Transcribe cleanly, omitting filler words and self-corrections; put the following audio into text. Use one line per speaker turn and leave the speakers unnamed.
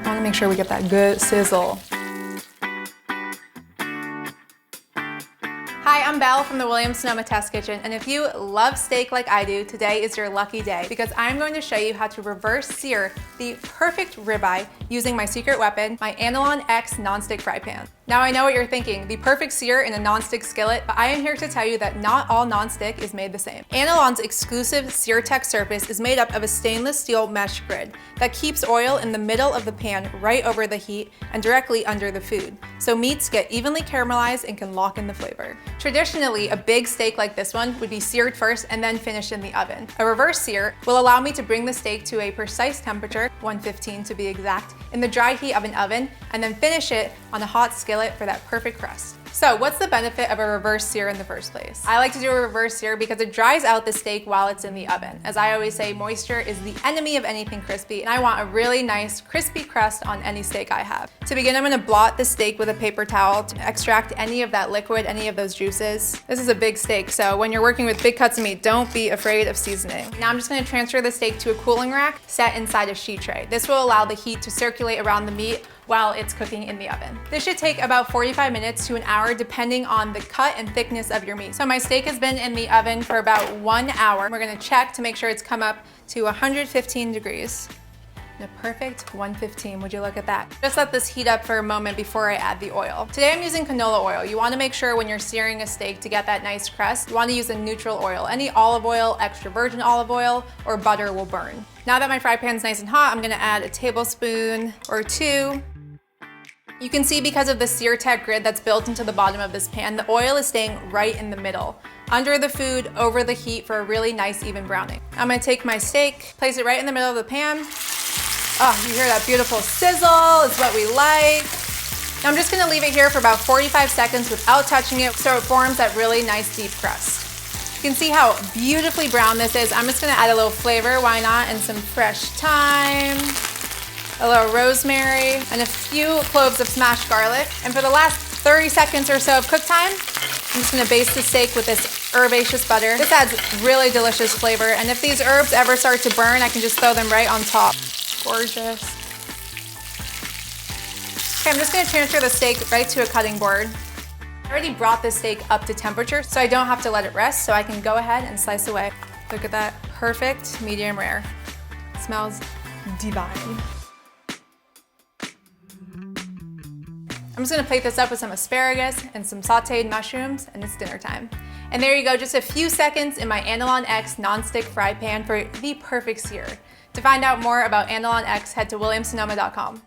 I wanna make sure we get that good sizzle. Hi, I'm Belle from the Williams-Sonoma Test Kitchen, and if you love steak like I do, today is your lucky day because I'm going to show you how to reverse sear the perfect ribeye using my secret weapon, my Anolon X nonstick fry pan. Now I know what you're thinking, the perfect sear in a nonstick skillet, but I am here to tell you that not all nonstick is made the same. Anolon's exclusive SearTech surface is made up of a stainless steel mesh grid that keeps oil in the middle of the pan right over the heat and directly under the food, so meats get evenly caramelized and can lock in the flavor. Traditionally, a big steak like this one would be seared first and then finished in the oven. A reverse sear will allow me to bring the steak to a precise temperature, 115 to be exact, in the dry heat of an oven, and then finish it on a hot skillet for that perfect crust. So what's the benefit of a reverse sear in the first place? I like to do a reverse sear because it dries out the steak while it's in the oven. As I always say, moisture is the enemy of anything crispy, and I want a really nice crispy crust on any steak I have. To begin, I'm gonna blot the steak with a paper towel to extract any of that liquid, any of those juices. This is a big steak, so when you're working with big cuts of meat, don't be afraid of seasoning. Now I'm just gonna transfer the steak to a cooling rack set inside a sheet tray. This will allow the heat to circulate around the meat while it's cooking in the oven. This should take about 45 minutes to an hour depending on the cut and thickness of your meat. So my steak has been in the oven for about 1 hour. We're gonna check to make sure it's come up to 115 degrees. A perfect 115, would you look at that? Just let this heat up for a moment before I add the oil. Today I'm using canola oil. You wanna make sure when you're searing a steak to get that nice crust, you wanna use a neutral oil. Any olive oil, extra virgin olive oil, or butter will burn. Now that my fry pan's nice and hot, I'm gonna add a tablespoon or 2. You can see because of the SearTech grid that's built into the bottom of this pan, the oil is staying right in the middle, under the food, over the heat for a really nice even browning. I'm gonna take my steak, place it right in the middle of the pan. Oh, you hear that beautiful sizzle, it's what we like. Now I'm just gonna leave it here for about 45 seconds without touching it so it forms that really nice deep crust. You can see how beautifully brown this is. I'm just gonna add a little flavor, why not, and some fresh thyme, a little rosemary, and a few cloves of smashed garlic. And for the last 30 seconds or so of cook time, I'm just gonna baste the steak with this herbaceous butter. This adds really delicious flavor, and if these herbs ever start to burn, I can just throw them right on top. Gorgeous. Okay, I'm just gonna transfer the steak right to a cutting board. I already brought this steak up to temperature, so I don't have to let it rest, so I can go ahead and slice away. Look at that, perfect medium rare. It smells divine. I'm just gonna plate this up with some asparagus and some sauteed mushrooms, and it's dinner time. And there you go, just a few seconds in my Anolon X nonstick fry pan for the perfect sear. To find out more about Anolon X, head to williamssonoma.com.